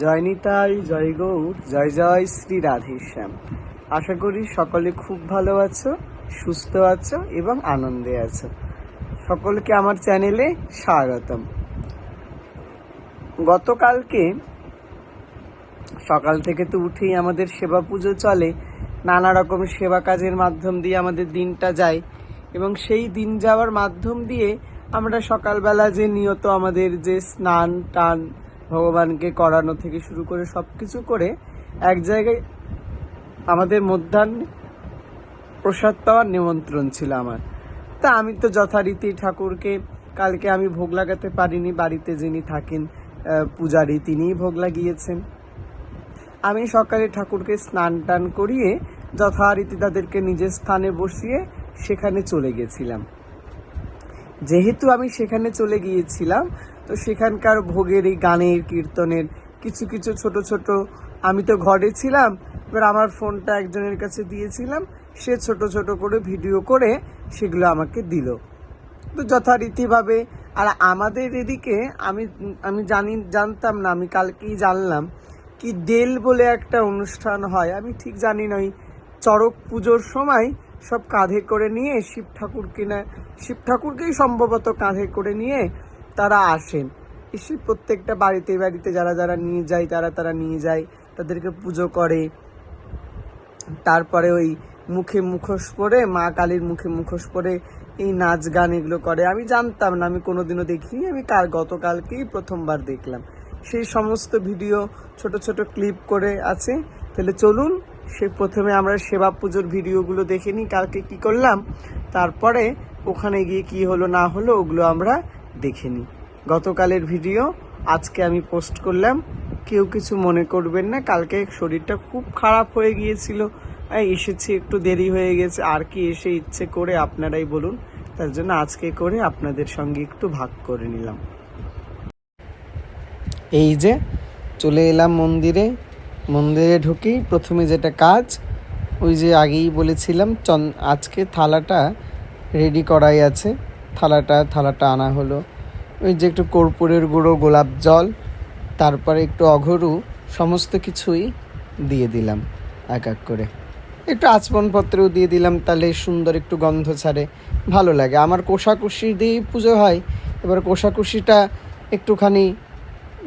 জয় নিতাই, জয় গৌর, জয় জয় শ্রী রাধেশ্যাম। আশা করি সকলে খুব ভালো আছো, সুস্থ আছো এবং আনন্দে আছো। সকলকে আমার চ্যানেলে স্বাগতম। গতকালকে সকাল থেকে তো উঠেই আমাদের সেবা পুজো চলে, নানা রকম সেবা কাজের মাধ্যম দিয়ে আমাদের দিনটা যায় এবং সেই দিন যাওয়ার মাধ্যম দিয়ে আমরা সকালবেলা যে নিয়ত আমাদের যে স্নান টান ভগবানকে করানো থেকে শুরু করে সব কিছু করে এক জায়গায় আমাদের মধ্যাহ্নে প্রসাদ পাওয়ার নিমন্ত্রণ ছিল আমার। তা আমি তো যথারীতি ঠাকুরকে কালকে আমি ভোগ লাগাতে পারিনি, বাড়িতে যিনি থাকেন পূজারী তিনিই ভোগ লাগিয়েছেন। আমি সকালে ঠাকুরকে স্নান টান করিয়ে যথারীতি তাদেরকে নিজের স্থানে বসিয়ে সেখানে চলে গেছিলাম। যেহেতু আমি সেখানে চলে গিয়েছিলাম, তো সেখানকার ভোগের এই গানের কীর্তনের কিছু কিছু ছোট ছোট, আমি তো ঘরে ছিলাম, এবার আমার ফোনটা একজনের কাছে দিয়েছিলাম, সে ছোট ছোট করে ভিডিও করে সেগুলো আমাকে দিল। তো যথারীতিভাবে, আর আমাদের এদিকে আমি জানতাম না, আমি কালকেই জানলাম কি দেল বলে একটা অনুষ্ঠান হয়, আমি ঠিক জানি না। ওই চড়ক পুজোর সময় সব কাঁধে করে নিয়ে শিব ঠাকুরকেই সম্ভবত কাঁধে করে নিয়ে তারা আসেন, এসে প্রত্যেকটা বাড়িতে বাড়িতে যারা যারা নিয়ে যায় তারা নিয়ে যায়, তাদেরকে পুজো করে। তারপরে ওই মুখে মুখোশ পরে, মা কালীর মুখে মুখোশ পরে এই নাচ গান এগুলো করে। আমি জানতাম না, আমি কোনোদিনও দেখিনি, আমি গতকালকেই প্রথমবার দেখলাম। সেই সমস্ত ভিডিও ছোট ছোট ক্লিপ করে আছে। তাহলে চলুন প্রথমে আমরা সেবা পুজোর ভিডিওগুলো দেখে নিই, কালকে কি করলাম, তারপরে ওখানে গিয়ে কি হলো না হলো ওগুলো আমরা দেখে নিই। গতকালের ভিডিও আজকে আমি পোস্ট করলাম, কেউ কিছু মনে করবেন না। কালকে শরীরটা খুব খারাপ হয়ে গিয়েছিল, এসেছি একটু দেরি হয়ে গেছে, আর কি এসে ইচ্ছে করে আপনারাই বলুন, তার জন্য আজকে করে আপনাদের সঙ্গে একটু ভাগ করে নিলাম। এই যে চলে এলাম মন্দিরে ঢুকেই প্রথমে যেটা কাজ, ওই যে আগেই বলেছিলাম আজকে থালাটা রেডি করাই আছে, থালাটা আনা হলো। ওই যে একটু কর্পূরের গুঁড়ো, গোলাপ জল, তারপরে একটু অঘরু, সমস্ত কিছুই দিয়ে দিলাম এক এক করে। একটু আচমনপত্রও দিয়ে দিলাম, তাহলে সুন্দর একটু গন্ধ ছাড়ে, ভালো লাগে। আমার কোষাকুষি দিয়েই পুজো হয়, এবার কোষাকুষিটা একটুখানি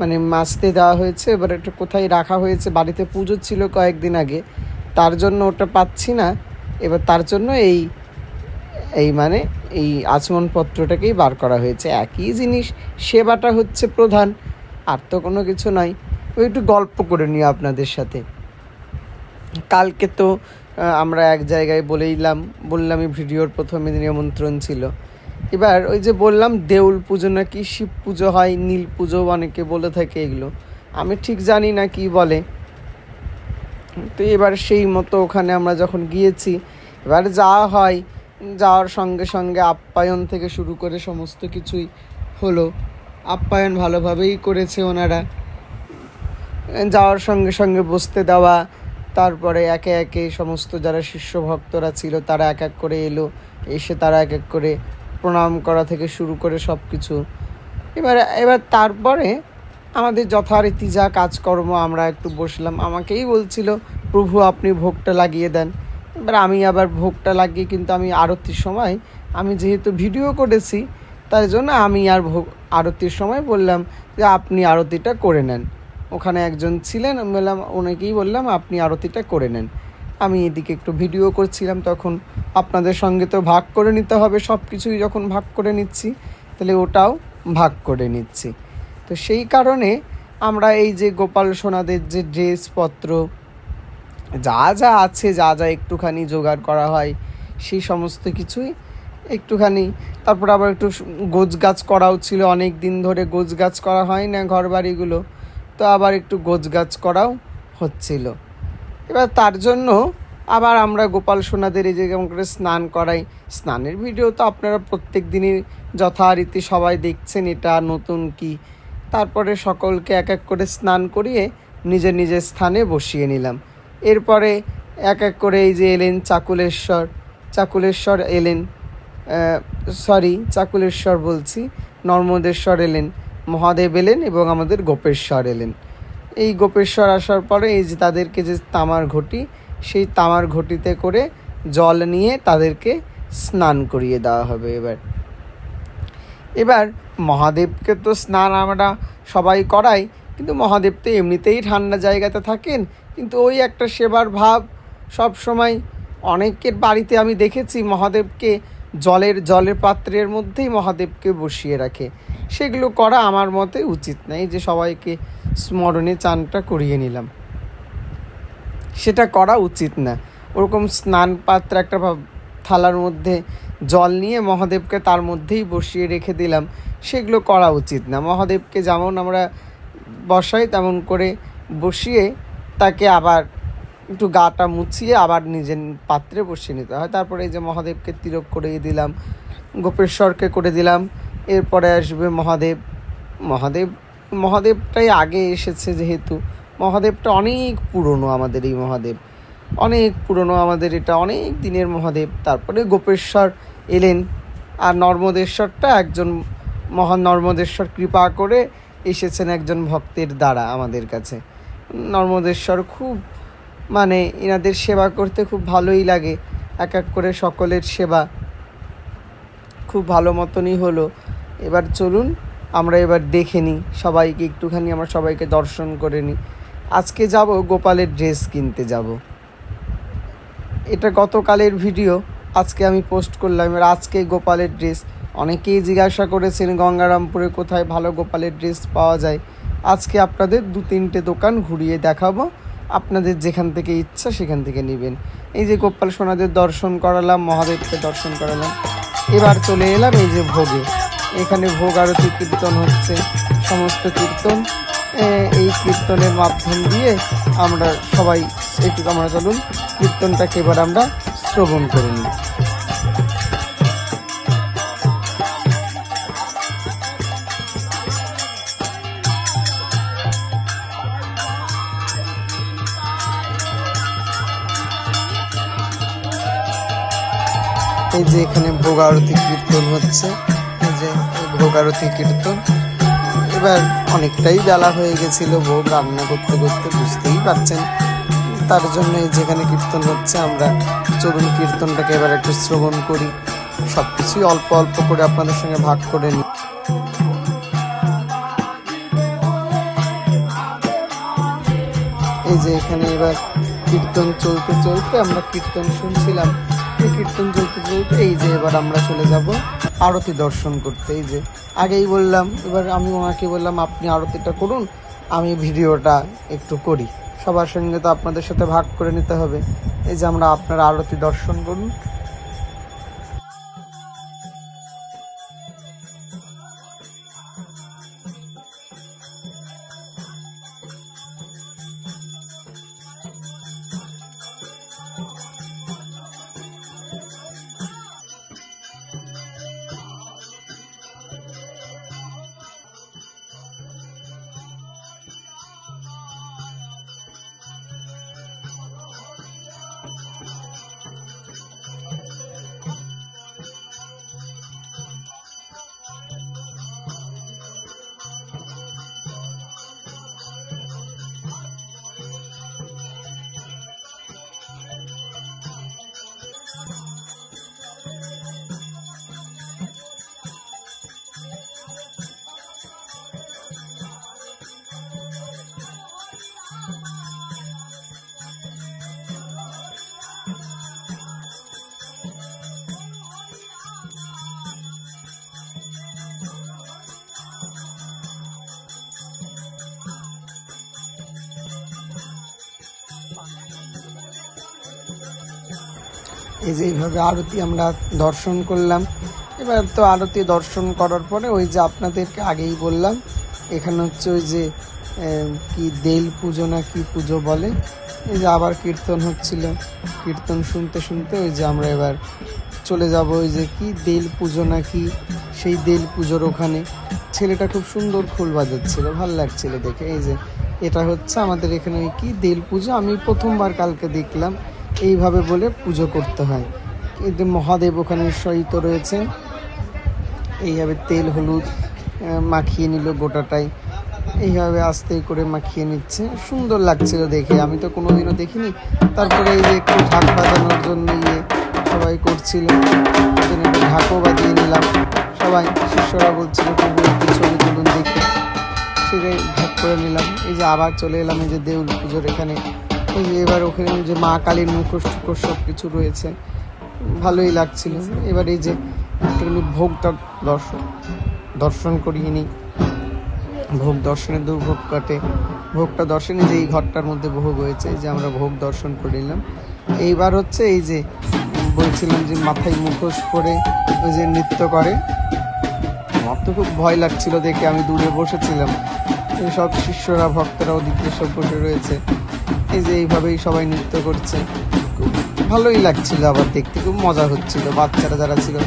মানে মাজতে দেওয়া হয়েছে, এবার একটু কোথায় রাখা হয়েছে, বাড়িতে পুজো ছিল কয়েকদিন আগে, তার জন্য ওটা পাচ্ছি না। এবার তার জন্য এই আচমনপত্রটাকেই বার করা হয়েছে। একই জিনিস, সেবাটা হচ্ছে প্রধান, আর তো কোনো কিছু নয়। ওই একটু গল্প করে নিই আপনাদের সাথে। কালকে তো আমরা এক জায়গায় বললামই ভিডিওর প্রথমে নিমন্ত্রণ ছিল। এবার ওই যে বললাম দেউল পুজো নাকি শিব পুজো হয়, নীল পুজো অনেকে বলে থাকে, এগুলো আমি ঠিক জানি না কি বলে। তো এবার সেই মতো ওখানে আমরা যখন গিয়েছি, এবার যাওয়ার সঙ্গে সঙ্গে আপ্যায়ন থেকে শুরু করে সমস্ত কিছুই হলো। আপ্যায়ন ভালোভাবেই করেছে ওনারা। যাওয়ার সঙ্গে সঙ্গে বসতে দেওয়া, তারপরে একে একে সমস্ত যারা শিষ্য ভক্তরা ছিল তারা এক এক করে এলো, এসে তারা এক এক করে প্রণাম করা থেকে শুরু করে সব কিছু। এবার তারপরে আমাদের যথারীতি যা কাজকর্ম, আমরা একটু বসলাম। আমাকেই বলছিল প্রভু আপনি ভোগটা লাগিয়ে দেন। এবার আমি আবার ভোগটা লাগিয়ে, কিন্তু আমি আরতির সময়, আমি যেহেতু ভিডিও করেছি তাই জন্য আমি আরতির সময় বললাম যে আপনি আরতিটা করে নেন। ওখানে একজন ছিলেন, ওনাকেই বললাম আপনি আরতিটা করে নেন। আমি এদিকে একটু ভিডিও করছিলাম, তখন আপনাদের সঙ্গে তো ভাগ করে নিতে হবে, সব কিছুই যখন ভাগ করে নিচ্ছি তাহলে ওটাও ভাগ করে নিচ্ছি। তো সেই কারণে আমরা এই যে গোপাল সোনাদের যে ড্রেসপত্র যা যা আছে, যা যা একটুখানি জোগাড় করা হয়, সেই সমস্ত কিছুই একটুখানি, তারপর আবার একটু গোছগাছ করাও ছিল, অনেক দিন ধরে গোছগাছ করা হয় না ঘর বাড়িগুলো, তো আবার একটু গোছগাছ করাও হচ্ছিল। এবার তার জন্য আবার আমরা গোপাল সোনাদের এই যে কেমন করে স্নান করাই, স্নানের ভিডিও তো আপনারা প্রত্যেক দিনই যথারীতি সবাই দেখছেন, এটা নতুন কি। তারপরে সকলকে এক এক করে স্নান করিয়ে নিজের নিজের স্থানে বসিয়ে নিলাম। এরপরে এক এক করে এই যে এলেন চাকুলেশ্বর এলেন, নর্মদেশ্বর এলেন, মহাদেব এলেন এবং আমাদের গোপেশ্বর এলেন। এই গোপেশ্বর আসার পরে এই যে তাদেরকে যে তামার ঘটি, সেই তামার ঘটিতে করে জল নিয়ে তাদেরকে স্নান করিয়ে দেওয়া হবে। এবার মহাদেবকে তো স্নান আমরা সবাই করাই, কিন্তু মহাদেব তো এমনিতেই ঠান্ডা জায়গাতে থাকেন, কিন্তু ওই একটা সেবার ভাব সব সময়। অনেকের বাড়িতে আমি দেখেছি মহাদেবকে জলের পাত্রের মধ্যেই মহাদেবকে বসিয়ে রাখে। সেগুলো করা আমার মতে উচিত নাই, যে সবাইকে স্মরণে চানটা করিয়ে নিলাম, সেটা করা উচিত না। ওরকম স্নান পাত্র একটা থালার মধ্যে জল নিয়ে মহাদেবকে তার মধ্যেই বসিয়ে রেখে দিলাম, সেগুলো করা উচিত না। মহাদেবকে যেমন আমরা বসাই তেমন করে বসিয়ে তাকে আবার একটু গাটা মুছিয়ে আবার নিজের পাত্রে বসিয়ে নিতে হয়। তারপরে এই যে মহাদেবকে তিলক করে দিলাম, গোপেশ্বরকে করে দিলাম, এরপরে আসবে মহাদেবটাই আগে এসেছে, যেহেতু মহাদেবটা অনেক পুরনো, আমাদের এই মহাদেব অনেক পুরনো, আমাদের এটা অনেক দিনের মহাদেব। তারপরে গোপেশ্বর এলেন, আর নর্মদেশ্বরটা একজন নর্মদেশ্বর কৃপা করে এসেছেন একজন ভক্তের দ্বারা আমাদের কাছে। নর্মদেশ্বর খুব এনাদের সেবা করতে খুব ভালোই লাগে, এক এক করে সকলের সেবা খুব ভালো মতনই হলো। এবার চলুন আমরা এবার দেখে নিই, সবাইকে একটুখানি আমরা সবাইকে দর্শন করে নিই। আজকে যাব গোপালের ড্রেস কিনতে যাব। এটা গতকালের ভিডিও, আজকে আমি পোস্ট করলাম। এবার আজকে গোপালের ড্রেস, অনেকেই জিজ্ঞাসা করেছেন গঙ্গারামপুরে কোথায় ভালো গোপালের ড্রেস পাওয়া যায়। আজকে আপনাদের 2-3টে দোকান ঘুরিয়ে দেখাবো, আপনাদের যেখান থেকে ইচ্ছা সেখান থেকে নেবেন। এই যে গোপাল সোনাদের দর্শন করালাম, মহাদেবকে দর্শন করালাম, এবার চলে এলাম এই যে ভোগে। এখানে ভোগ আরতি কীর্তন হচ্ছে, সমস্ত কীর্তন, এই কীর্তনের মাধ্যম দিয়ে আমরা সবাই আমরা চলুন কীর্তনটাকে এবার আমরা শ্রবণ করে নিই। এই যে এখানে ভোগ আরতি কীর্তন হচ্ছে, এই যে ভোগ আরতি কীর্তন। এবার অনেকটাই বেলা হয়ে গেছিল, ভোগ রান্না করতে করতে, বুঝতেই পারছেন। তার জন্য এই যেখানে কীর্তন হচ্ছে, আমরা চলুন কীর্তনটাকে এবার একটু শ্রবণ করি, সব কিছুই অল্প অল্প করে আপনাদের সঙ্গে ভাগ করে নিই। এই যে এখানে এবার কীর্তন চলতে চলতে আমরা কীর্তন শুনছিলাম, এই কীর্তন চলতে চলতে এই যে এবার আমরা চলে যাব আরতি দর্শন করতে। এই যে আগেই বললাম, এবার আমি ওনাকে বললাম আপনি আরতিটা করুন, আমি ভিডিওটা একটু করি, সবার সঙ্গে তো আপনাদের সাথে ভাগ করে নিতে হবে। এই যে আমরা আপনারা আরতি দর্শন করুন। এই যে এইভাবে আরতি আমরা দর্শন করলাম। এবার তো আরতি দর্শন করার পরে ওই যে আপনাদেরকে আগেই বললাম, এখানে হচ্ছে ওই যে কি দেল পুজো না কি পুজো বলে, এই যে আবার কীর্তন হচ্ছিল, কীর্তন শুনতে শুনতে ওই যে আমরা এবার চলে যাব ওই যে কি দেল পুজো না কি, সেই দেল পুজোর ওখানে। ছেলেটা খুব সুন্দর খোল বাজাচ্ছিল, ভালো লাগছিল দেখে। এই যে এটা হচ্ছে আমাদের এখানে ওই কি দেল পুজো, আমি প্রথমবার কালকে দেখলাম এইভাবে বলে পুজো করতে হয়। কিন্তু মহাদেব ওখানে সহিত রয়েছেন, এইভাবে তেল হলুদ মাখিয়ে নিল গোটাটাই, এইভাবে আস্তে করে মাখিয়ে নিচ্ছে, সুন্দর লাগছিল দেখে, আমি তো কোনোদিনও দেখিনি। তারপরে এই যে একটু ঢাক বাজানোর জন্য সবাই করছিল, একটু ঢাকও বাজিয়ে নিলাম। সবাই শিষ্যরা বলছিল প্রভু একটু ছবি তুলুন দেখে, সেটাই ঢাক করে নিলাম। এই যে আবার চলে এলাম এই যে দেউল পুজোর এখানে। এই যে এবার ওখানে যে মা কালীর মুখোশ টুকোশ সব কিছু রয়েছে, ভালোই লাগছিল। এবার এই যে একটুখানি ভোগটা দর্শন করিয়ে নিই। ভোগ দর্শনে দুর্ভোগ কাটে, ভোগটা দর্শনে যে এই ঘরটার মধ্যে ভোগ হয়েছে, যে আমরা ভোগ দর্শন করে নিলাম। এইবার হচ্ছে এই যে বলছিলাম যে মাথায় মুখোশ পরে ওই যে নৃত্য করে, আমার তো খুব ভয় লাগছিল দেখে, আমি দূরে বসেছিলাম। সব শিষ্যরা ভক্তরা ওদিকে সব বসে রয়েছে, এই যে এইভাবেই সবাই নৃত্য করছে, খুব ভালোই লাগছিল। আবার দেখতে খুব মজা হচ্ছিল, বাচ্চারা যারা ছিল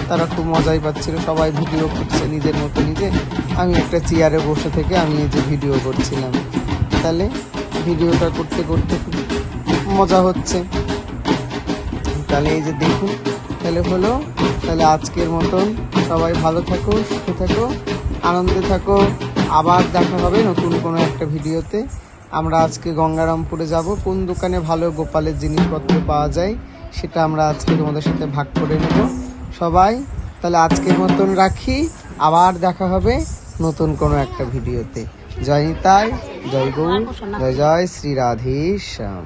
তারা খুব মজাই পাচ্ছিল। সবাই ভিডিও করছে নিজের মতো নিজে, আমি একটা চেয়ারে বসে থেকে আমি এই যে ভিডিও করছিলাম। তাহলে ভিডিওটা করতে করতে খুব মজা হচ্ছে। তাহলে এই যে দেখুন, তাহলে হলো। তাহলে আজকের মতন সবাই ভালো থাকো, সুখে থাকো, আনন্দে থাকো। আবার দেখা হবে নতুন কোনো একটা ভিডিওতে। আমরা আজকে গঙ্গারামপুরে যাব, কোন দোকানে ভালো গোপালের জিনিসপত্র পাওয়া যায় সেটা আমরা আজকে তোমাদের সাথে ভাগ করে নেব সবাই। তাহলে আজকের মতন রাখি, আবার দেখা হবে নতুন কোনো একটা ভিডিওতে। জয় নিতাই, জয় গৌর, জয় জয় শ্রী রাধেশ্যাম।